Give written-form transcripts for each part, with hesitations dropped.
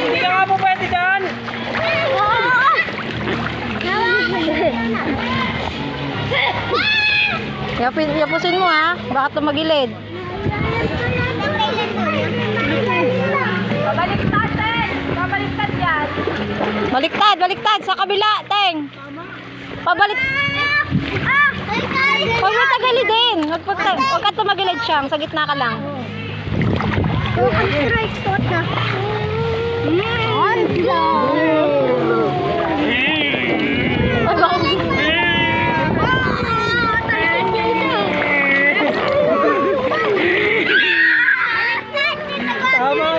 Hindi ka po pwede dyan. Yapusin mo ha. Baka tumagilid. Babaliktad, Teng! Babaliktad yan. Baliktad. Sa kabila, Teng. Pabalik. Huwag mo tagilidin. Huwag ka tumagilid siyang. Sa gitna ka lang. Tama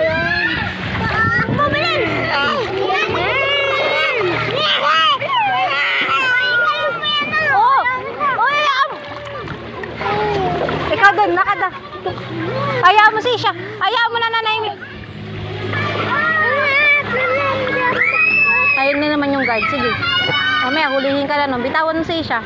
yan. Ikaw dun, nakada. Ayaw mo siya. Ayaw mo na nanay. Ayun na naman yung guard. Sige. Mamaya, hulihin ka na nun. Bitawan mo siya.